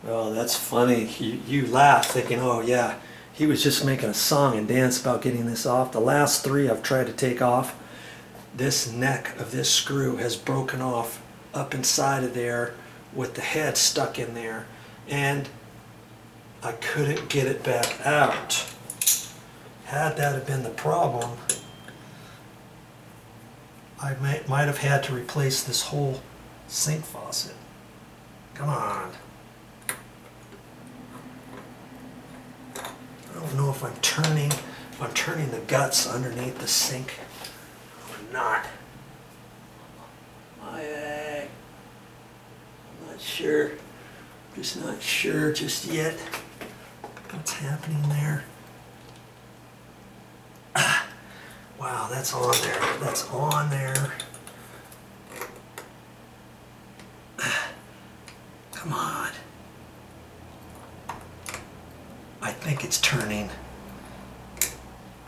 Oh, that's funny. You laugh thinking, oh yeah, he was just making a song and dance about getting this off. The last three I've tried to take off, this neck of this screw has broken off up inside of there with the head stuck in there, and I couldn't get it back out. Had that have been the problem, I might have had to replace this whole sink faucet. Come on. I don't know if I'm turning the guts underneath the sink or not. I'm not sure. Just not sure just yet what's happening there. Wow, that's on there. That's on there. Come on. I think it's turning.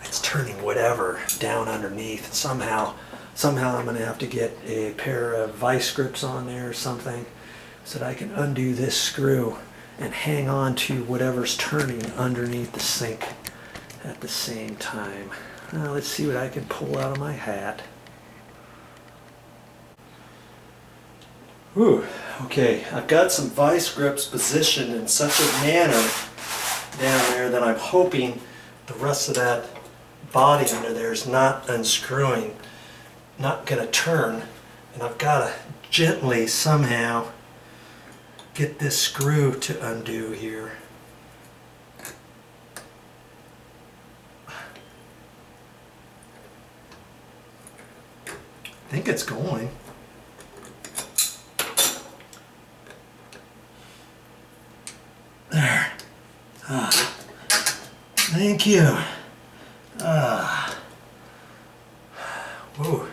It's turning whatever down underneath. Somehow I'm going to have to get a pair of vice grips on there or something so that I can undo this screw and hang on to whatever's turning underneath the sink at the same time. Now let's see what I can pull out of my hat. Whew, okay, I've got some vice grips positioned in such a manner down there that I'm hoping the rest of that body under there is not unscrewing, not going to turn, and I've got to gently somehow get this screw to undo here. I think it's going. There. Thank you. Whoa.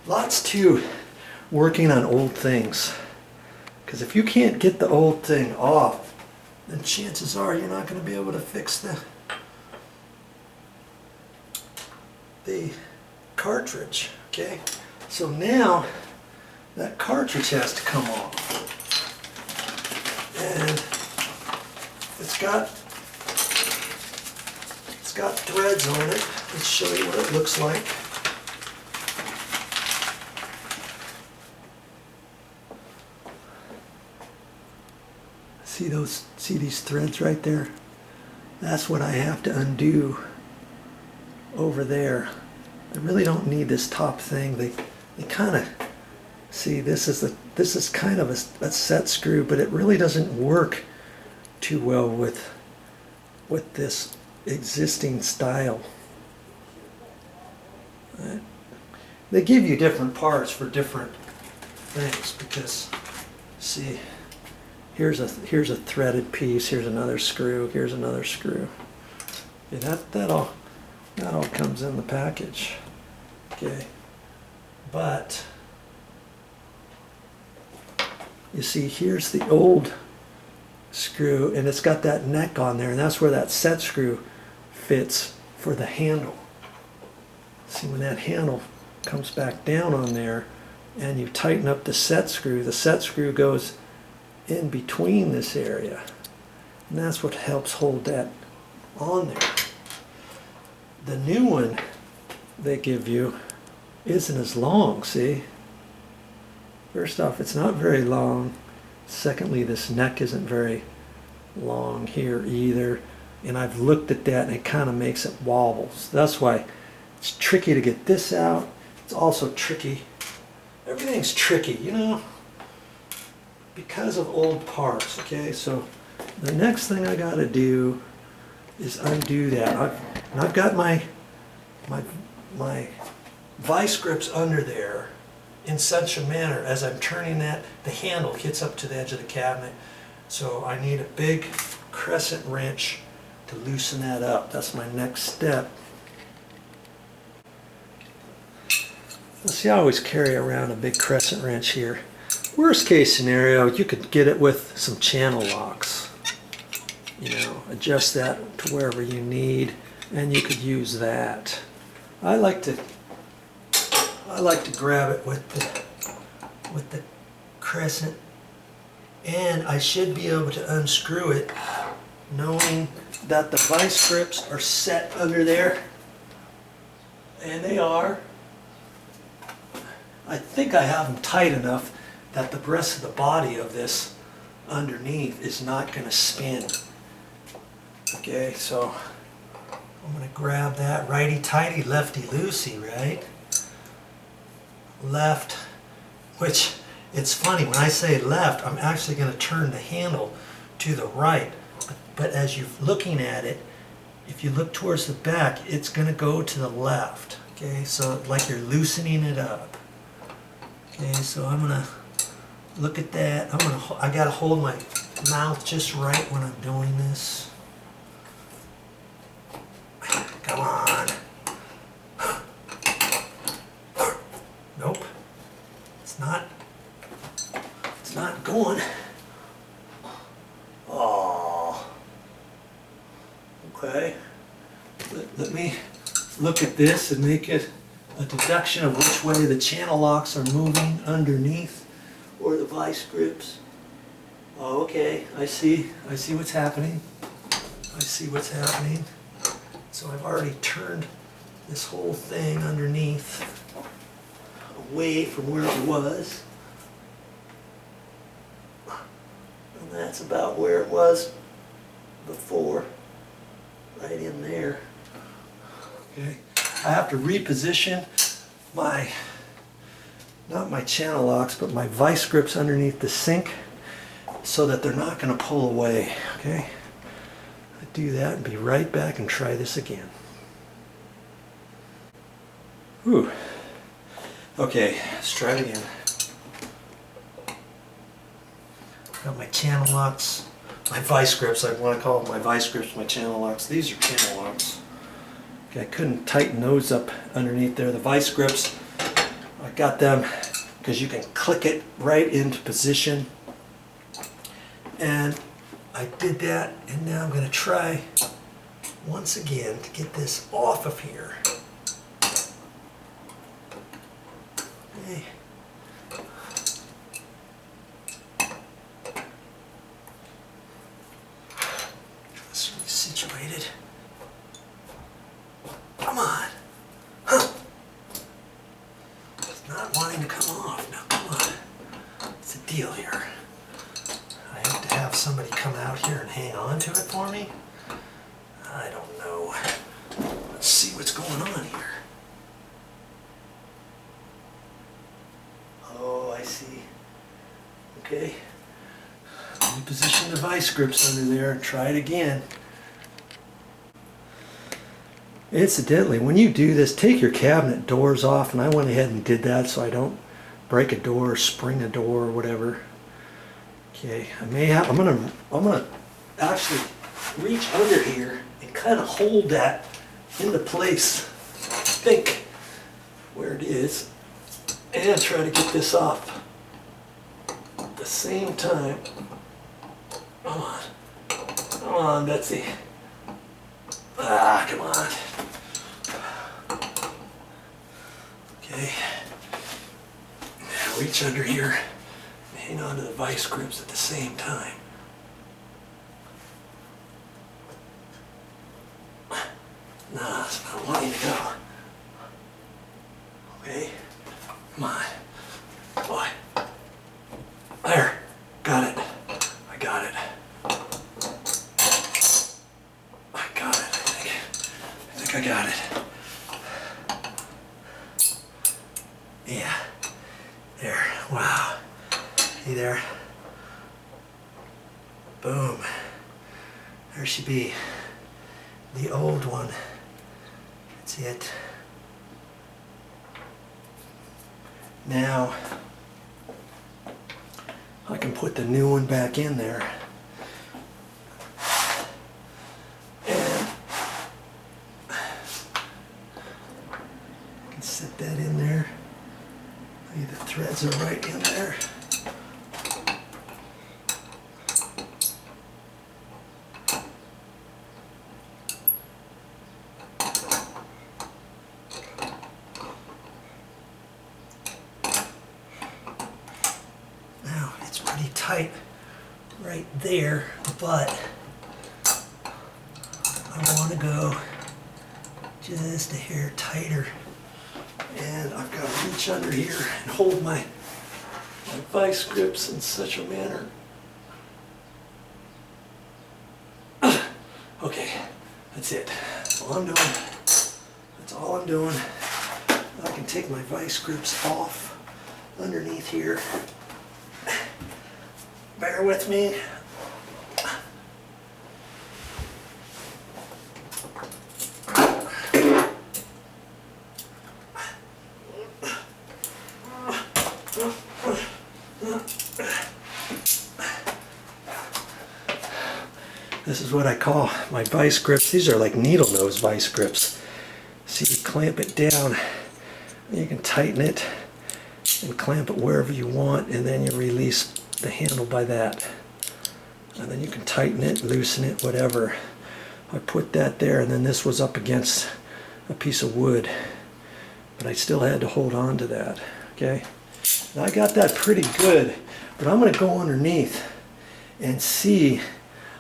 Lots to working on old things. Because if you can't get the old thing off, then chances are you're not going to be able to fix the cartridge. Okay, so now that cartridge has to come off, and it's got threads on it. Let's show you what it looks like. See these threads right there? That's what I have to undo over there. I really don't need this top thing. They kind of, see, this is kind of a set screw, but it really doesn't work too well with this existing style. They give you different parts for different things because, see, here's a threaded piece. Here's another screw. Here's another screw. Yeah, that all comes in the package. Okay, but you see, here's the old screw, and it's got that neck on there, and that's where that set screw fits for the handle. See, when that handle comes back down on there and you tighten up the set screw goes in between this area, and that's what helps hold that on there. The new one they give you isn't as long, see? First off, it's not very long. Secondly, this neck isn't very long here either. And I've looked at that and it kind of makes it wobble. So that's why it's tricky to get this out. It's also tricky. Everything's tricky, you know, because of old parts, okay? So the next thing I got to do is undo that. I've got my vice grips under there in such a manner as I'm turning that, the handle gets up to the edge of the cabinet. So I need a big crescent wrench to loosen that up. That's my next step. See, I always carry around a big crescent wrench here. Worst case scenario, you could get it with some channel locks. You know, adjust that to wherever you need, and you could use that. I like to grab it with the crescent And I should be able to unscrew it knowing that the vice grips are set under there. And they are. I think I have them tight enough that the rest of the body of this underneath is not going to spin. Okay, so I'm going to grab that righty-tighty, lefty-loosey, right? Left, which it's funny, when I say left, I'm actually going to turn the handle to the right. But as you're looking at it, if you look towards the back, it's going to go to the left. Okay, so like you're loosening it up. Okay, so I'm going to look at that. I got to hold my mouth just right when I'm doing this. Come on. Nope. It's not going. Oh. Okay. Let me look at this and make it a deduction of which way the channel locks are moving underneath or the vice grips. Oh, okay. I see what's happening. I see what's happening. So I've already turned this whole thing underneath away from where it was. And that's about where it was before, right in there. Okay. I have to reposition my, not my channel locks, but my vice grips underneath the sink so that they're not going to pull away. Okay. I do that and be right back and try this again. Whew. Okay, let's try it again. Got my channel locks, my vice grips. I want to call them my vice grips, my channel locks. These are channel locks. Okay, I couldn't tighten those up underneath there. The vice grips, I got them because you can click it right into position. And I did that, and now I'm going to try once again to get this off of here. Okay. Let's get situated. Come on. Huh. It's not wanting to come off. Now, come on. What's the deal here? I have to have somebody come out here and hang on to it for me? I don't know. Let's see what's going on here. Oh, I see. Okay. Reposition the vice grips under there and try it again. Incidentally, when you do this, take your cabinet doors off, and I went ahead and did that so I don't break a door or spring a door or whatever. Okay, I'm gonna actually reach under here and kind of hold that into place, I think, where it is, and try to get this off at the same time. Come on, Betsy. Ah, come on. Okay, now reach under here. Hang on to the vice grips at the same time. No, it's not wanting to go. Okay, come on. Boy. There, got it. I got it. I got it, I think I got it. Yeah, there, wow. See there? Boom. There she be. The old one. That's it. Now, I can put the new one back in there. And I can set that in there. The threads are right in there. Now, it's pretty tight right there, but I want to go just a hair tighter. And I've got to reach under here and hold my vice grips in such a manner. Okay, that's it. That's all I'm doing. That's all I'm doing. I can take my vice grips off underneath here. Bear with me. This is what I call my vice grips. These are like needle nose vice grips. So you clamp it down, you can tighten it and clamp it wherever you want, and then you release the handle by that. And then you can tighten it, loosen it, whatever. I put that there, and then this was up against a piece of wood, but I still had to hold on to that. Okay, now I got that pretty good, but I'm going to go underneath and see.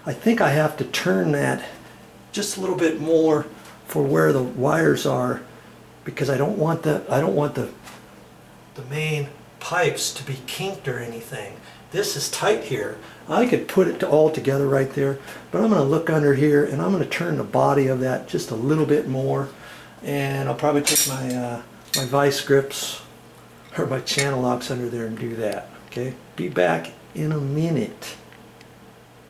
I think I have to turn that just a little bit more for where the wires are, because I don't want the main pipes to be kinked or anything. This is tight here. I could put it all together right there, but I'm going to look under here and I'm going to turn the body of that just a little bit more, and I'll probably take my my vice grips or my channel locks under there and do that. Okay, be back in a minute.